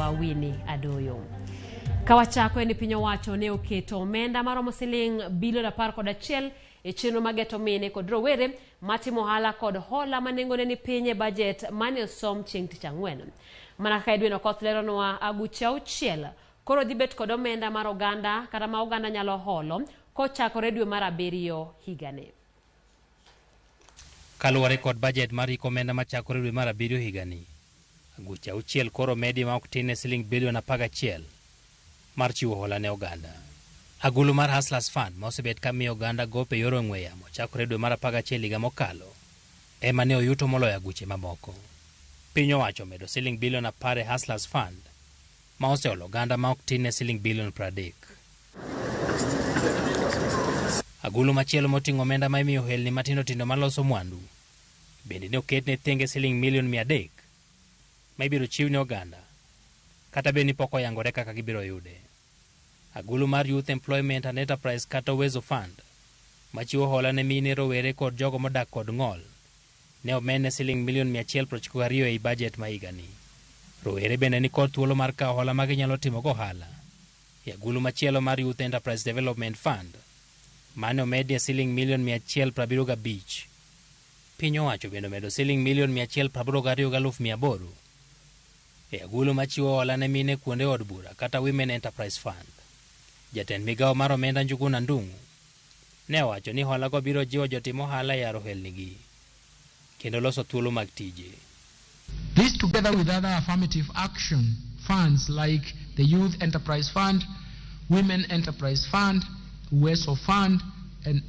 wa Winnie Adoyo. Kawachako ni piny owacho ne oketo omenda maromo siling bilion 11 e chenro mageto mine kod rowere matimo hala kod hola manengone ni piny budget mane osom chieng' tich ang'wen. Mana ka Edwin Okoth leronwa aguch 6 koro dhibet kod omenda mar oganda kata ma oganda nyalo holo kochakore dwe mar 7 higani. Kaluwore kod budget mar omenda machakore dwe mar 7 higani, aguch 6 koro medi ma ok tin ne siling bilion 11 mar chiwo hola ne oganda. Agulu mar Hustlers Fund ma osebet kamiyo oganda gope yoro ng'we yamo chakore dwe mar 11 higa mokalo ema ne oyuto moloyo aguche mamoko. Piny owacho medo siling bilion 10 e Hustlers Fund ma oseolo oganda ma ok tin ne siling bilion 30. Agulu machielo moting'o omenda ma imiyo ohelni matindo tindo maloso mwandu bende ne oket ne thenge siling milion 300 ma ibiro chiw ne oganda kata be ni pok oyangore kaka gibiro yude. Agulu mar Youth Employment and Enterprise kata Uwezo Fund machiwo hola ne mine, rowere kod jogo modak kod ng'ol ne omedne siling milion 192 ei budget ma higani. Rowere bende ni kod thuolo mar kawo hola ma ginyalo timo go ohala e agulu machielo mar Youth Enterprise Development Fund mane omedne siling milion 175. Piny owacho bende omedo siling milion 182,800 e agulu machiwo hola ne mine kuonde od bura kata Women Enterprise Fund. Jatend migawo mar omenda Njuguna Ndung'u ne owacho ni hola go biro jiwo jotim ohala e ohelnigi kendo loso thuolo mag tije. This, together with other affirmative action funds like the Youth Enterprise Fund, Women Enterprise Fund, Uwezo Fund, and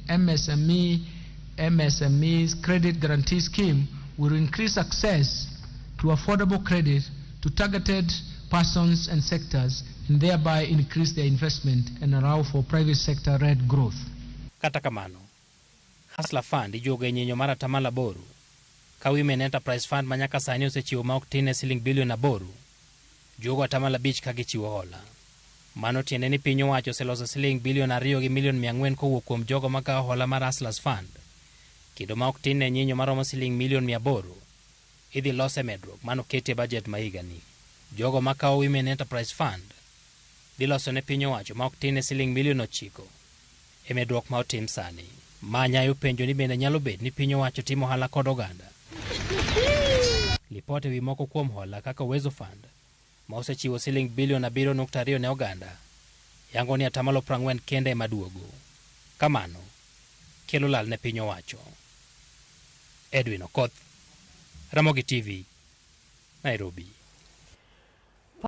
MSME's Credit Guarantee Scheme, will increase access to affordable credit to targeted persons and sectors, and thereby increase their investment and allow for private sector-led growth. Kata kamano, Hustler Fund ijogo e nyinyo mar 8 ka Women Enterprise Fund manyaka sani osechiwo ma ok tin ne siling bilion 8, jogo 5 ka gichiwo hola. Mano tiende ni piny owacho oseloso siling bilion 2 gi milion 400 kowuok kuom jogo makawo hola mar Hustlers Fund, kendo ma ok tin ne nyinyo maromo siling milion 800 idhi lose medruok mano kete budget ma higani. Jogo makawo Women Enterprise Fund dhi loso ne piny owacho ma ok tin ne siling milion 9 e medruok ma otim sani. Ma nyayo penjo ni bende nyalo bet ni piny owacho timo hala kod oganda. Lipote wi moko kuom hola kaka Uwezo Fund ma osechiwo siling bilion 7.2 ne oganda yango ni 40% kende maduogo. Kamano kelo lal ne piny owacho. Edwin Okoth, Ramogi TV, Nairobi.